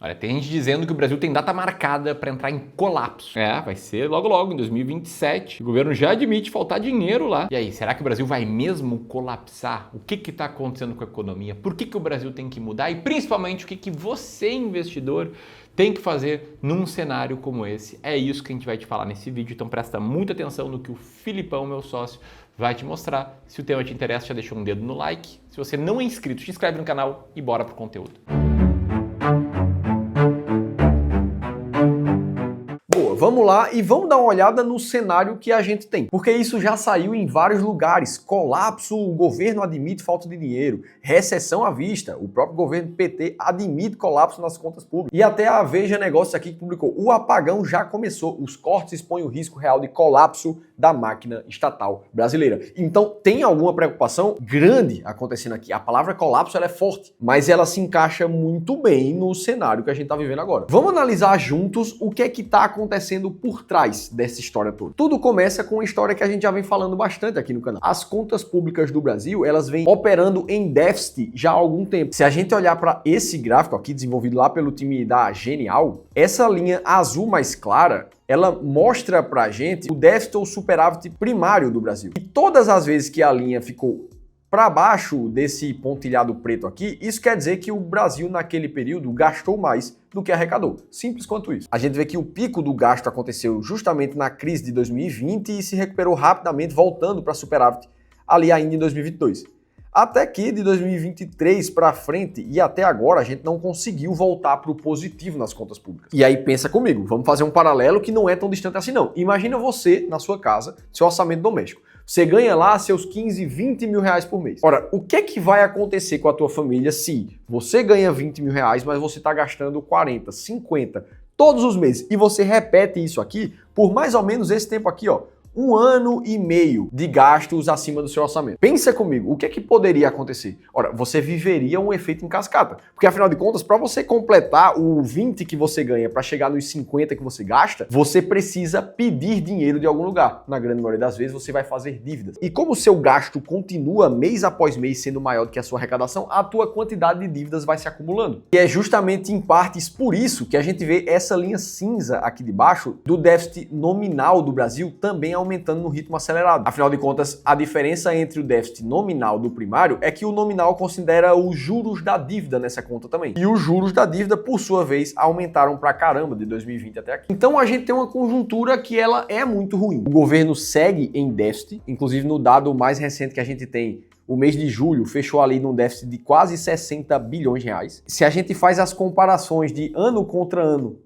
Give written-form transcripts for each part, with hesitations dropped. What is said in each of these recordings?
Olha, tem gente dizendo que o Brasil tem data marcada para entrar em colapso. Vai ser logo logo, em 2027. O governo já admite faltar dinheiro lá. E aí, será que o Brasil vai mesmo colapsar? O que está acontecendo com a economia? Por que o Brasil tem que mudar? E principalmente, o que você, investidor, tem que fazer num cenário como esse? É isso que a gente vai te falar nesse vídeo. Então presta muita atenção no que o Filipão, meu sócio, vai te mostrar. Se o tema te interessa, já deixa um dedo no like. Se você não é inscrito, se inscreve no canal e bora pro conteúdo. Vamos lá e vamos dar uma olhada no cenário que a gente tem, porque isso já saiu em vários lugares. Colapso, o governo admite falta de dinheiro, recessão à vista, o próprio governo PT admite colapso nas contas públicas. E até a Veja Negócios aqui que publicou, o apagão já começou, os cortes expõem o risco real de colapso da máquina estatal brasileira. Então tem alguma preocupação grande acontecendo aqui. A palavra colapso ela é forte, mas ela se encaixa muito bem no cenário que a gente está vivendo agora. Vamos analisar juntos o que é que está acontecendo por trás dessa história toda. Tudo começa com uma história que a gente já vem falando bastante aqui no canal. As contas públicas do Brasil, elas vêm operando em déficit já há algum tempo. Se a gente olhar para esse gráfico aqui, desenvolvido lá pelo time da Genial, essa linha azul mais clara, ela mostra pra gente o déficit ou superávit primário do Brasil. E todas as vezes que a linha ficou para baixo desse pontilhado preto aqui, isso quer dizer que o Brasil naquele período gastou mais do que arrecadou. Simples quanto isso. A gente vê que o pico do gasto aconteceu justamente na crise de 2020 e se recuperou rapidamente, voltando para superávit ali ainda em 2022. Até que de 2023 para frente e até agora a gente não conseguiu voltar para o positivo nas contas públicas. E aí pensa comigo, vamos fazer um paralelo que não é tão distante assim não. Imagina você na sua casa, seu orçamento doméstico. Você ganha lá seus 15, 20 mil reais por mês. Ora, o que é que vai acontecer com a tua família se você ganha 20 mil reais, mas você está gastando 40, 50 todos os meses e você repete isso aqui por mais ou menos esse tempo aqui, ó. 1 ano e meio de gastos acima do seu orçamento. Pensa comigo, o que é que poderia acontecer? Ora, você viveria um efeito em cascata. Porque afinal de contas, para você completar o 20 que você ganha para chegar nos 50 que você gasta, você precisa pedir dinheiro de algum lugar. Na grande maioria das vezes, você vai fazer dívidas. E como o seu gasto continua mês após mês sendo maior do que a sua arrecadação, a tua quantidade de dívidas vai se acumulando. E é justamente em partes por isso que a gente vê essa linha cinza aqui de baixo do déficit nominal do Brasil também aumentando no ritmo acelerado. Afinal de contas, a diferença entre o déficit nominal do primário é que o nominal considera os juros da dívida nessa conta também. E os juros da dívida, por sua vez, aumentaram pra caramba de 2020 até aqui. Então a gente tem uma conjuntura que ela é muito ruim. O governo segue em déficit, inclusive no dado mais recente que a gente tem, o mês de julho fechou ali num déficit de quase 60 bilhões de reais. Se a gente faz as comparações de ano contra ano,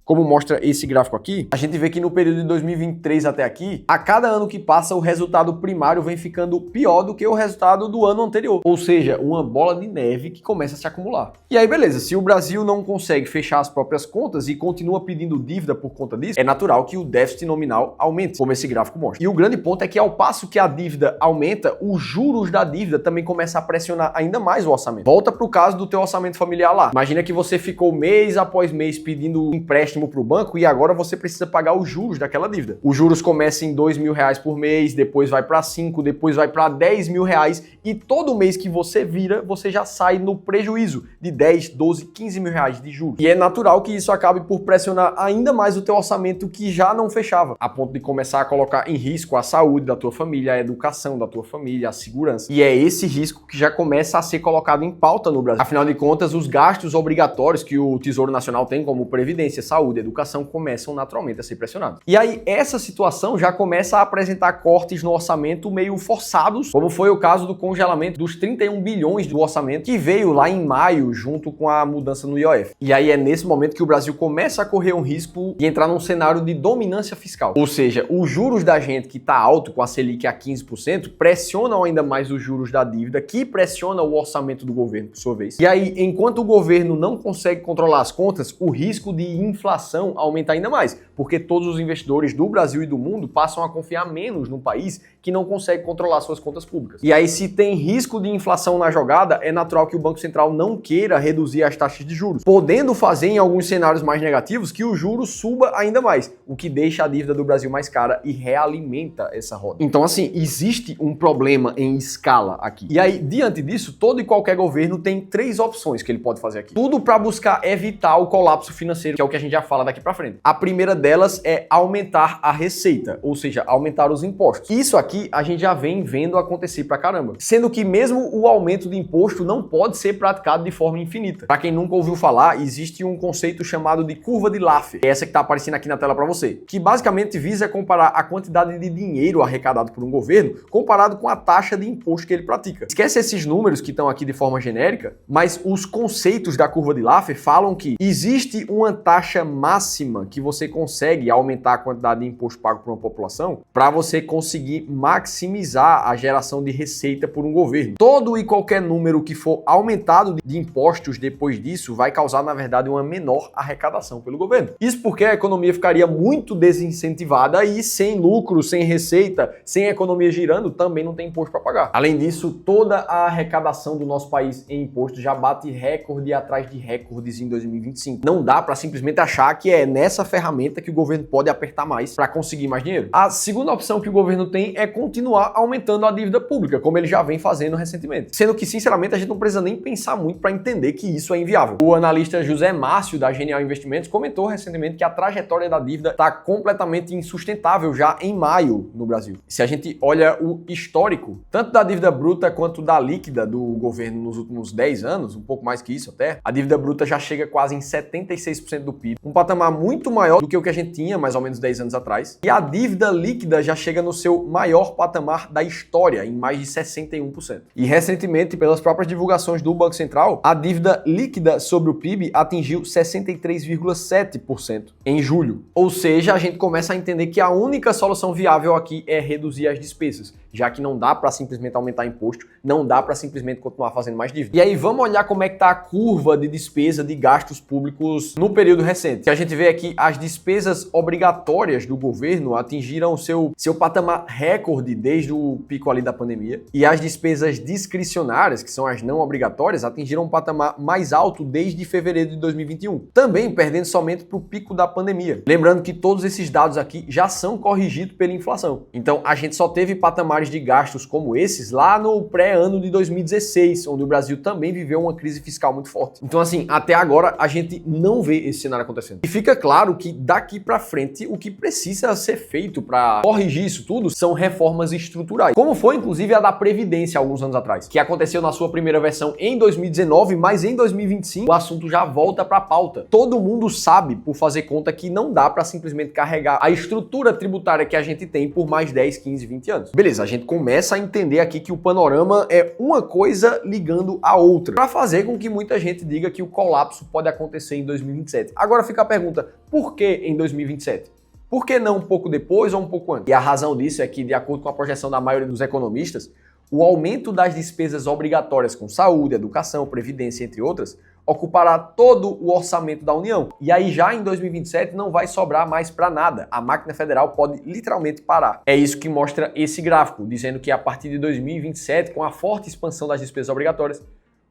como mostra esse gráfico aqui, a gente vê que no período de 2023 até aqui, a cada ano que passa o resultado primário vem ficando pior do que o resultado do ano anterior. Ou seja, uma bola de neve que começa a se acumular. E aí beleza, se o Brasil não consegue fechar as próprias contas e continua pedindo dívida por conta disso, é natural que o déficit nominal aumente, como esse gráfico mostra. E o grande ponto é que ao passo que a dívida aumenta, os juros da dívida também começam a pressionar ainda mais o orçamento. Volta para o caso do teu orçamento familiar lá. Imagina que você ficou mês após mês pedindo empréstimo para o banco e agora você precisa pagar os juros daquela dívida. Os juros começam em 2 mil reais por mês, depois vai para 5, depois vai para 10 mil reais e todo mês que você vira, você já sai no prejuízo de 10, 12, 15 mil reais de juros. E é natural que isso acabe por pressionar ainda mais o teu orçamento que já não fechava, a ponto de começar a colocar em risco a saúde da tua família, a educação da tua família, a segurança. E é esse risco que já começa a ser colocado em pauta no Brasil. Afinal de contas, os gastos obrigatórios que o Tesouro Nacional tem, como previdência, saúde, educação, começam naturalmente a ser pressionados. E aí essa situação já começa a apresentar cortes no orçamento meio forçados, como foi o caso do congelamento dos 31 bilhões do orçamento que veio lá em maio junto com a mudança no IOF. E aí é nesse momento que o Brasil começa a correr um risco de entrar num cenário de dominância fiscal. Ou seja, os juros da gente que está alto com a Selic a 15% pressionam ainda mais os juros da dívida, que pressiona o orçamento do governo por sua vez. E aí, enquanto o governo não consegue controlar as contas, o risco de inflação inflação aumenta ainda mais, porque todos os investidores do Brasil e do mundo passam a confiar menos num país que não consegue controlar suas contas públicas. E aí, se tem risco de inflação na jogada, é natural que o Banco Central não queira reduzir as taxas de juros, podendo fazer em alguns cenários mais negativos que o juros suba ainda mais, o que deixa a dívida do Brasil mais cara e realimenta essa roda. Então, assim, existe um problema em escala aqui. E aí, diante disso, todo e qualquer governo tem três opções que ele pode fazer aqui. Tudo para buscar evitar o colapso financeiro, que é o que a gente já fala daqui para frente. A primeira delas é aumentar a receita, ou seja, aumentar os impostos. Isso aqui a gente já vem vendo acontecer pra caramba. Sendo que mesmo o aumento de imposto não pode ser praticado de forma infinita. Para quem nunca ouviu falar, existe um conceito chamado de curva de Laffer, essa que tá aparecendo aqui na tela para você, que basicamente visa comparar a quantidade de dinheiro arrecadado por um governo comparado com a taxa de imposto que ele pratica. Esquece esses números que estão aqui de forma genérica, mas os conceitos da curva de Laffer falam que existe uma taxa máxima que você consegue aumentar a quantidade de imposto pago por uma população para você conseguir maximizar a geração de receita por um governo. Todo e qualquer número que for aumentado de impostos depois disso vai causar, na verdade, uma menor arrecadação pelo governo. Isso porque a economia ficaria muito desincentivada e sem lucro, sem receita, sem economia girando, também não tem imposto para pagar. Além disso, toda a arrecadação do nosso país em imposto já bate recorde atrás de recordes em 2025. Não dá para simplesmente achar que é nessa ferramenta que o governo pode apertar mais para conseguir mais dinheiro. A segunda opção que o governo tem é continuar aumentando a dívida pública, como ele já vem fazendo recentemente. Sendo que, sinceramente, a gente não precisa nem pensar muito para entender que isso é inviável. O analista José Márcio, da Genial Investimentos, comentou recentemente que a trajetória da dívida está completamente insustentável já em maio no Brasil. Se a gente olha o histórico, tanto da dívida bruta quanto da líquida do governo nos últimos 10 anos, um pouco mais que isso até, a dívida bruta já chega quase em 76% do PIB, um patamar muito maior do que o que a gente tinha mais ou menos 10 anos atrás, e a dívida líquida já chega no seu maior patamar da história, em mais de 61%. E recentemente, pelas próprias divulgações do Banco Central, a dívida líquida sobre o PIB atingiu 63,7% em julho. Ou seja, a gente começa a entender que a única solução viável aqui é reduzir as despesas, já que não dá para simplesmente aumentar imposto, não dá para simplesmente continuar fazendo mais dívida. E aí vamos olhar como é que tá a curva de despesa de gastos públicos no período recente. Que a gente vê aqui as despesas obrigatórias do governo atingiram o seu patamar recorde desde o pico ali da pandemia, e as despesas discricionárias, que são as não obrigatórias, atingiram um patamar mais alto desde fevereiro de 2021, também perdendo somente para o pico da pandemia. Lembrando que todos esses dados aqui já são corrigidos pela inflação. Então a gente só teve patamares de gastos como esses lá no pré-ano de 2016, onde o Brasil também viveu uma crise fiscal muito forte. Então assim, até agora a gente não vê esse cenário acontecendo. E fica claro que daqui para frente o que precisa ser feito para corrigir isso tudo são reformas estruturais, como foi inclusive a da Previdência alguns anos atrás, que aconteceu na sua primeira versão em 2019, mas em 2025 o assunto já volta para a pauta. Todo mundo sabe, por fazer conta, que não dá para simplesmente carregar a estrutura tributária que a gente tem por mais 10, 15, 20 anos. Beleza, a gente começa a entender aqui que o panorama é uma coisa ligando a outra, para fazer com que muita gente diga que o colapso pode acontecer em 2027. Agora fica a pergunta, por que em 2027? Por que não um pouco depois ou um pouco antes? E a razão disso é que, de acordo com a projeção da maioria dos economistas, o aumento das despesas obrigatórias com saúde, educação, previdência, entre outras, ocupará todo o orçamento da União. E aí já em 2027 não vai sobrar mais para nada. A máquina federal pode literalmente parar. É isso que mostra esse gráfico, dizendo que a partir de 2027, com a forte expansão das despesas obrigatórias,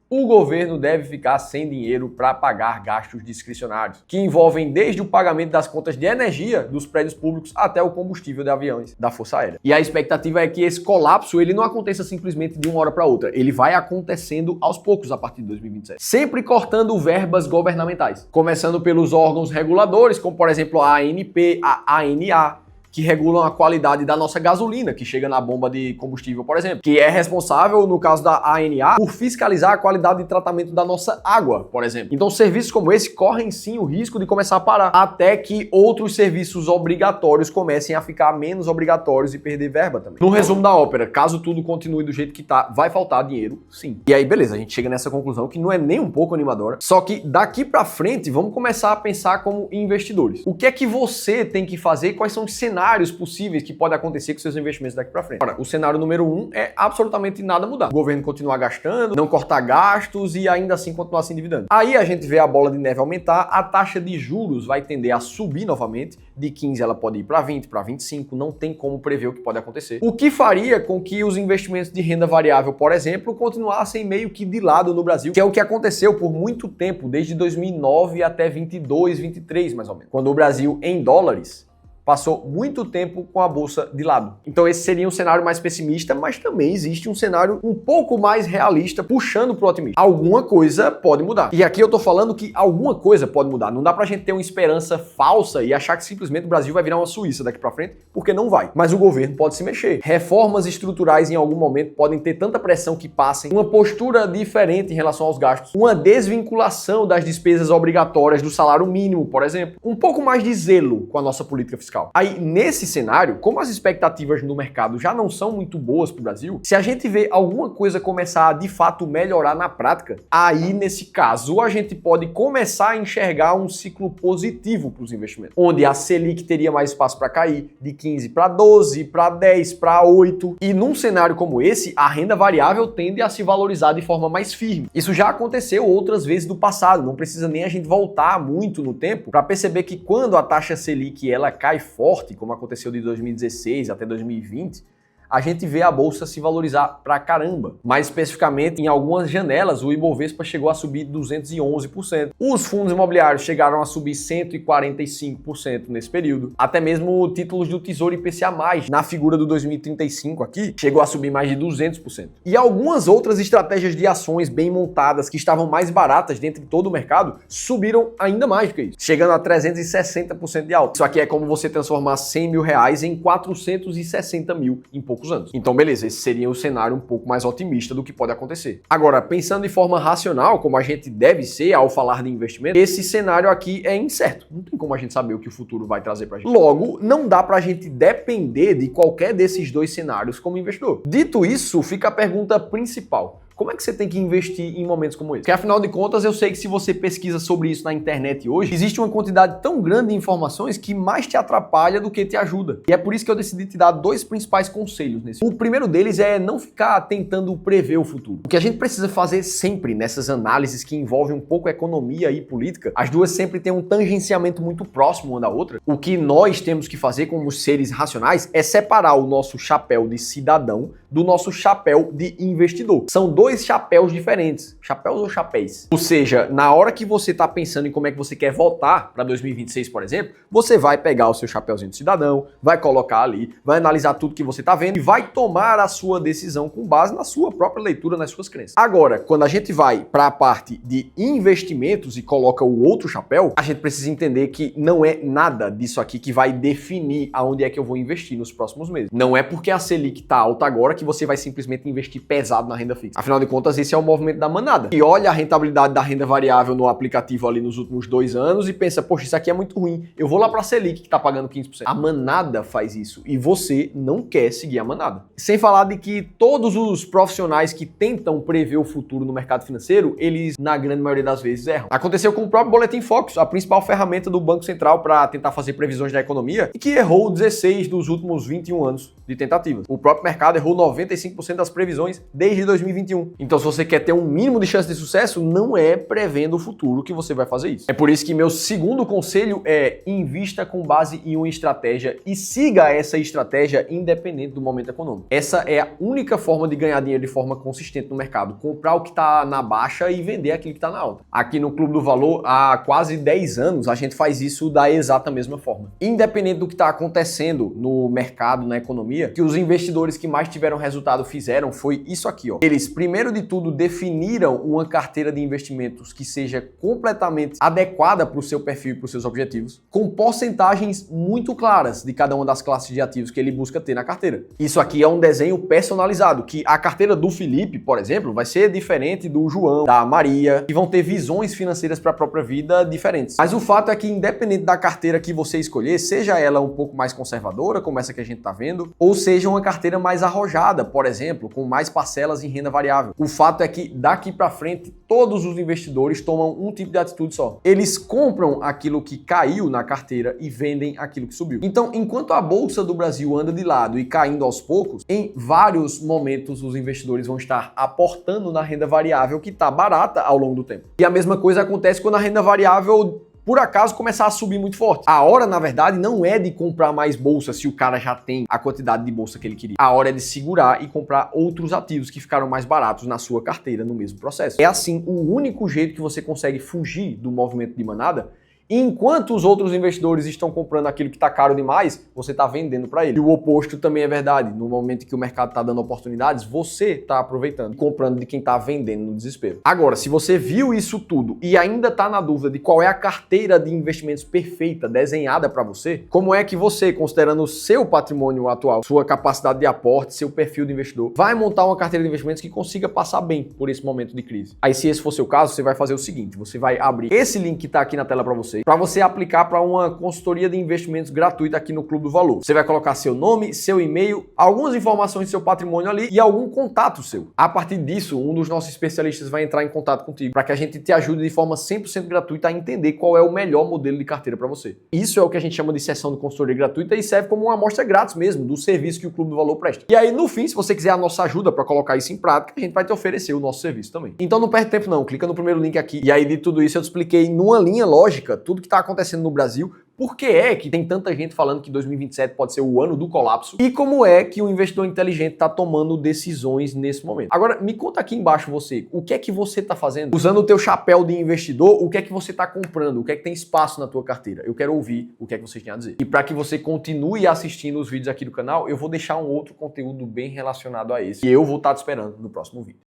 o governo deve ficar sem dinheiro para pagar gastos discricionários, que envolvem desde o pagamento das contas de energia dos prédios públicos até o combustível de aviões da Força Aérea. E a expectativa é que esse colapso ele não aconteça simplesmente de uma hora para outra, ele vai acontecendo aos poucos a partir de 2027, sempre cortando verbas governamentais, começando pelos órgãos reguladores, como por exemplo a ANP, a ANA, que regulam a qualidade da nossa gasolina, que chega na bomba de combustível, por exemplo, que é responsável, no caso da ANA, por fiscalizar a qualidade de tratamento da nossa água, por exemplo. Então, serviços como esse correm sim o risco de começar a parar, até que outros serviços obrigatórios comecem a ficar menos obrigatórios e perder verba também. No resumo da ópera, caso tudo continue do jeito que tá, vai faltar dinheiro, sim. E aí, beleza, a gente chega nessa conclusão que não é nem um pouco animadora, só que daqui pra frente, vamos começar a pensar como investidores. O que é que você tem que fazer? Quais são os cenários cenários possíveis que podem acontecer com seus investimentos daqui para frente. Ora, o cenário número 1 é absolutamente nada mudar. O governo continuar gastando, não cortar gastos e ainda assim continuar se endividando. Aí a gente vê a bola de neve aumentar, a taxa de juros vai tender a subir novamente, de 15 ela pode ir para 20, para 25, não tem como prever o que pode acontecer. O que faria com que os investimentos de renda variável, por exemplo, continuassem meio que de lado no Brasil, que é o que aconteceu por muito tempo, desde 2009 até 22, 23 mais ou menos, quando o Brasil em dólares passou muito tempo com a bolsa de lado. Então esse seria um cenário mais pessimista, mas também existe um cenário um pouco mais realista, puxando pro otimismo. Alguma coisa pode mudar. E aqui eu tô falando que alguma coisa pode mudar. Não dá pra gente ter uma esperança falsa e achar que simplesmente o Brasil vai virar uma Suíça daqui pra frente, porque não vai. Mas o governo pode se mexer. Reformas estruturais em algum momento podem ter tanta pressão que passem uma postura diferente em relação aos gastos, uma desvinculação das despesas obrigatórias do salário mínimo, por exemplo, um pouco mais de zelo com a nossa política fiscal. Aí, nesse cenário, como as expectativas no mercado já não são muito boas para o Brasil, se a gente vê alguma coisa começar a, de fato, melhorar na prática, aí, nesse caso, a gente pode começar a enxergar um ciclo positivo para os investimentos, onde a Selic teria mais espaço para cair, de 15 para 12, para 10, para 8. E num cenário como esse, a renda variável tende a se valorizar de forma mais firme. Isso já aconteceu outras vezes no passado, não precisa nem a gente voltar muito no tempo para perceber que quando a taxa Selic ela cai forte, como aconteceu de 2016 até 2020, a gente vê a bolsa se valorizar pra caramba. Mais especificamente, em algumas janelas, o Ibovespa chegou a subir 211%. Os fundos imobiliários chegaram a subir 145% nesse período. Até mesmo títulos do Tesouro IPCA+, na figura do 2035 aqui, chegou a subir mais de 200%. E algumas outras estratégias de ações bem montadas, que estavam mais baratas dentro de todo o mercado, subiram ainda mais do que isso, chegando a 360% de alta. Isso aqui é como você transformar 100 mil reais em 460 mil em poucos anos. Então, beleza, esse seria um cenário um pouco mais otimista do que pode acontecer. Agora, pensando de forma racional, como a gente deve ser ao falar de investimento, esse cenário aqui é incerto. Não tem como a gente saber o que o futuro vai trazer pra gente. Logo, não dá pra gente depender de qualquer desses dois cenários como investidor. Dito isso, fica a pergunta principal. Como é que você tem que investir em momentos como esse? Porque afinal de contas, eu sei que se você pesquisa sobre isso na internet hoje, existe uma quantidade tão grande de informações que mais te atrapalha do que te ajuda. E é por isso que eu decidi te dar dois principais conselhos nesse. O primeiro deles é não ficar tentando prever o futuro. O que a gente precisa fazer sempre nessas análises que envolvem um pouco economia e política, as duas sempre têm um tangenciamento muito próximo uma da outra. O que nós temos que fazer como seres racionais é separar o nosso chapéu de cidadão do nosso chapéu de investidor. São dois chapéus diferentes. Chapéus ou chapéus? Ou seja, na hora que você está pensando em como é que você quer votar para 2026, por exemplo, você vai pegar o seu chapéuzinho de cidadão, vai colocar ali, vai analisar tudo que você está vendo e vai tomar a sua decisão com base na sua própria leitura, nas suas crenças. Agora, quando a gente vai para a parte de investimentos e coloca o outro chapéu, a gente precisa entender que não é nada disso aqui que vai definir aonde é que eu vou investir nos próximos meses. Não é porque a Selic está alta agora que você vai simplesmente investir pesado na renda fixa. Afinal de contas, esse é o movimento da manada. E olha a rentabilidade da renda variável no aplicativo ali nos últimos 2 anos e pensa, poxa, isso aqui é muito ruim. Eu vou lá para a Selic, que está pagando 15%. A manada faz isso e você não quer seguir a manada. Sem falar de que todos os profissionais que tentam prever o futuro no mercado financeiro, eles, na grande maioria das vezes, erram. Aconteceu com o próprio Boletim Focus, a principal ferramenta do Banco Central para tentar fazer previsões da economia, e que errou 16 dos últimos 21 anos de tentativas. O próprio mercado errou 95% das previsões desde 2021. Então, se você quer ter um mínimo de chance de sucesso, não é prevendo o futuro que você vai fazer isso. É por isso que meu segundo conselho é invista com base em uma estratégia e siga essa estratégia independente do momento econômico. Essa é a única forma de ganhar dinheiro de forma consistente no mercado. Comprar o que está na baixa e vender aquilo que está na alta. Aqui no Clube do Valor, há quase 10 anos, a gente faz isso da exata mesma forma. Independente do que está acontecendo no mercado, na economia, que os investidores que mais tiveram resultado fizeram foi isso aqui, ó. Eles, primeiro de tudo, definiram uma carteira de investimentos que seja completamente adequada para o seu perfil e para os seus objetivos, com porcentagens muito claras de cada uma das classes de ativos que ele busca ter na carteira. Isso aqui é um desenho personalizado, que a carteira do Felipe, por exemplo, vai ser diferente do João, da Maria, que vão ter visões financeiras para a própria vida diferentes. Mas o fato é que, independente da carteira que você escolher, seja ela um pouco mais conservadora, como essa que a gente está vendo, ou seja uma carteira mais arrojada, por exemplo, com mais parcelas em renda variável, variável. O fato é que daqui para frente todos os investidores tomam um tipo de atitude só. Eles compram aquilo que caiu na carteira e vendem aquilo que subiu. Então, enquanto a bolsa do Brasil anda de lado e caindo aos poucos, em vários momentos os investidores vão estar aportando na renda variável que está barata ao longo do tempo. E a mesma coisa acontece quando a renda variável por acaso começar a subir muito forte. A hora, na verdade, não é de comprar mais bolsa se o cara já tem a quantidade de bolsa que ele queria. A hora é de segurar e comprar outros ativos que ficaram mais baratos na sua carteira no mesmo processo. É assim o único jeito que você consegue fugir do movimento de manada. Enquanto os outros investidores estão comprando aquilo que está caro demais, você está vendendo para ele. E o oposto também é verdade. No momento que o mercado está dando oportunidades, você está aproveitando, comprando de quem está vendendo no desespero. Agora, se você viu isso tudo e ainda está na dúvida de qual é a carteira de investimentos perfeita desenhada para você, como é que você, considerando o seu patrimônio atual, sua capacidade de aporte, seu perfil de investidor, vai montar uma carteira de investimentos que consiga passar bem por esse momento de crise? Aí, se esse for seu caso, você vai fazer o seguinte: você vai abrir esse link que está aqui na tela para você aplicar para uma consultoria de investimentos gratuita aqui no Clube do Valor. Você vai colocar seu nome, seu e-mail, algumas informações do seu patrimônio ali e algum contato seu. A partir disso, um dos nossos especialistas vai entrar em contato contigo para que a gente te ajude de forma 100% gratuita a entender qual é o melhor modelo de carteira para você. Isso é o que a gente chama de sessão de consultoria gratuita e serve como uma amostra grátis mesmo do serviço que o Clube do Valor presta. E aí, no fim, se você quiser a nossa ajuda para colocar isso em prática, a gente vai te oferecer o nosso serviço também. Então não perde tempo não, clica no primeiro link aqui. E aí de tudo isso eu te expliquei numa linha lógica tudo que está acontecendo no Brasil, por que é que tem tanta gente falando que 2027 pode ser o ano do colapso e como é que o investidor inteligente está tomando decisões nesse momento. Agora, me conta aqui embaixo você, o que é que você está fazendo? Usando o teu chapéu de investidor, o que é que você está comprando? O que é que tem espaço na tua carteira? Eu quero ouvir o que é que vocês têm a dizer. E para que você continue assistindo os vídeos aqui do canal, eu vou deixar um outro conteúdo bem relacionado a esse e eu vou estar te esperando no próximo vídeo.